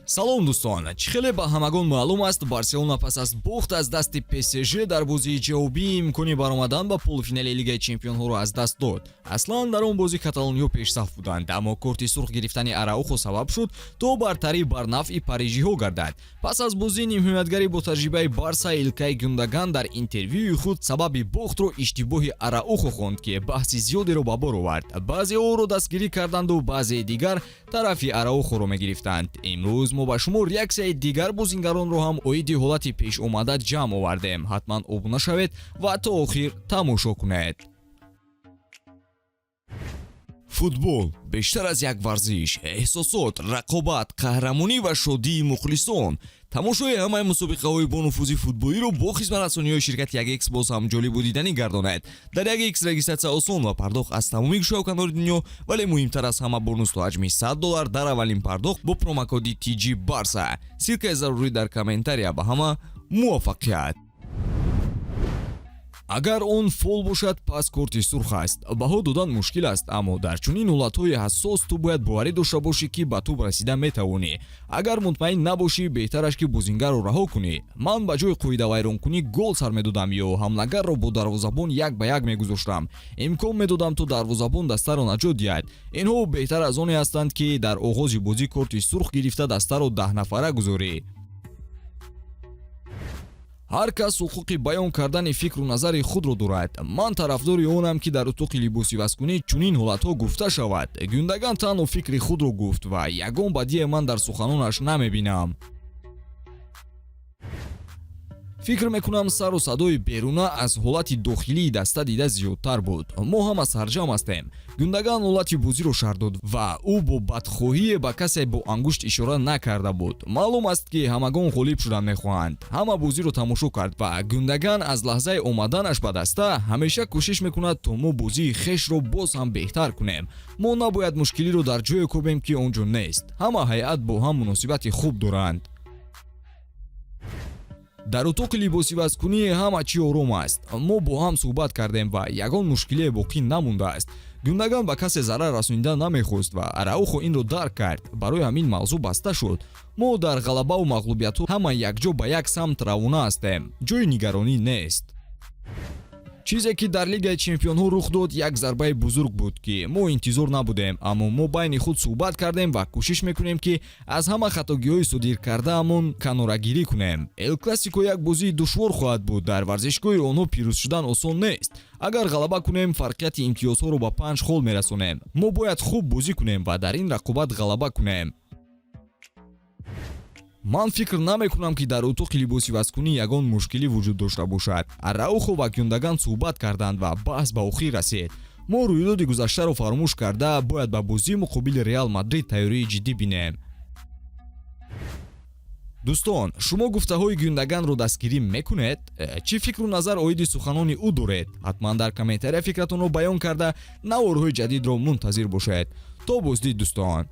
салом дӯстон, чӣ хеле ба ҳамагон маълум аст, Барселона пас аз бохт аз дасти ПСЖ дар бозии ҷавобӣ имкони баромадан ба полуфинале Лигаи Чемпионҳоро аз даст дод. Аслан дар он бозӣ каталониё пешсаф буданд, аммо корти сурх гирифтани Араухо сабаб шуд то бартарӣ бар нафъи парижиҳо гардад. Пас аз бозии нимҳиматгари бо таҷрибаи Барса Илкай Гюндаган дар интервюи худ сабаби бохтро иштибоҳи Араухо хонд, ки баҳси зиёдеро ба бор овард. Баъзеҳо ӯро дастгирӣ карданду баъзеи дигар тарафи Араухоро мегирифтанд. Имрӯз мо ба шумо реаксияи дигар бозингаронро ҳам оиди ҳолати пешомада ҷамъ овардем. Ҳатман обуна шавед ва то охир тамошо кунед. Футбол бештар аз як варзиш, эҳсосот, рақобат, қаҳрамонӣ ва шодии мухлисон. тамошои ҳамаи мусобиқаҳои бо нуфузи футболиро бо хизматрасониҳои ширкати 1x боз ҳам ҷолибу диданӣ гардонад. Дар 1x регистратсия осон ва пардохт аз тамоми гӯшавканори дунё, вале муҳимтар аз ҳама бонус то ҳаҷми $100 дар аввалин пардохт бо промокоди TG Barca. Силкаи зарурӣ дар комментария. Ба ҳама муваффақият. Агар он фол бошад, пас корти сурх аст. Баҳо додан мушкил аст, аммо дар чунин ҳолатҳои ҳассос ту бояд боварӣ дошта бошӣ, ки ба туб расида метавонӣ. Агар мутмаин набошӣ, беҳтараш ки бозингарро раҳо кунӣ. Ман ба ҷои қоидавайронкунӣ гол сар медодам ё ҳамлагарро бо дарвозабон як ба як мегузоштам. Имкон медодам то дарвозабон дастаро наҷот диҳад. Инҳо беҳтар аз оне ҳастанд, ки дар оғози бозӣ корти сурх гирифта дастаро 10 нафара гузорӣ. ҳар кас ҳуқуқи баён кардани фикру назари худро дорад. Ман тарафдори онам, ки дар утуқи либосиваскунӣ чунин ҳолатҳо гуфта шавад. Гюндаган танҳо фикри худро гуфт ва ягон бадие ман дар суханонаш намебинам. фикр мекунам сару садои беруна аз ҳолати дохилии даста дида зиёдтар буд. Мо ҳама сарҷам ҳастем. Гюндаган ҳолати бозиро шарҳ дод ва ӯ бо бадхоҳие ба касе бо ангушт ишора накарда буд. Маълум аст, ки ҳамагон ғолиб шудан мехоҳанд. Ҳама бозиро тамошо кард ва Гюндаган аз лаҳзаи омаданаш ба даста ҳамеша кӯшиш мекунад то мо бозии хешро боз ҳам беҳтар кунем. Мо набояд мушкилиро дар ҷое кӯбем, ки он ҷо нест. Ҳама ҳайат бо ҳам муносибати хуб доранд. Дар утуқи либосиваскунӣ ҳама чӣ ором аст. Мо бо ҳам суҳбат кардем ва ягон мушкилие боқӣ намондааст. Гюндаган ба касе зарар расонида намехост ва Араухо инро дарк кард. Барои ҳамин мавзӯъ баста шуд. Мо дар ғалабаву мағлубиятҳо ҳама якҷо ба як самт равона ҳастем. ҷои нигаронӣ нест. чизе ки дар Лигаи Чемпионҳо рух дод, як зарбаи бузург буд, ки мо интизор набудем, аммо мо байни худ суҳбат кардем ва кӯшиш мекунем, ки аз ҳама хатогиҳои содиркардаамон канорагирӣ кунем. Эл Классико як бозии душвор хоҳад буд. Дар варзишгоҳи онҳо пирӯз шудан осон нест. Агар ғалаба кунем, фарқияти имтиёзҳоро ба 5 хол мерасонем. Мо бояд хуб бозӣ кунем ва дар ин рақобат ғалаба кунем. Ман фикр намекунам, ки дар утуқи либосиваскунӣ ягон мушкилӣ вуҷуд дошта бошад. Араухо ва Гюндаган суҳбат карданд ва баҳс ба охир расид. Мо рӯйдоди гузаштаро фаромӯш карда, бояд ба бозии муқобили Реал Мадрид тайёрии ҷиддӣ бинем. дӯстон, шумо гуфтаҳои Гюндаганро дастгирӣ мекунед? Чӣ фикру назар оиди суханони ӯ доред? ҳатман дар комментария фикратонро баён карда, наворҳои ҷадидро мунтазир бошед. То боздид дӯстон.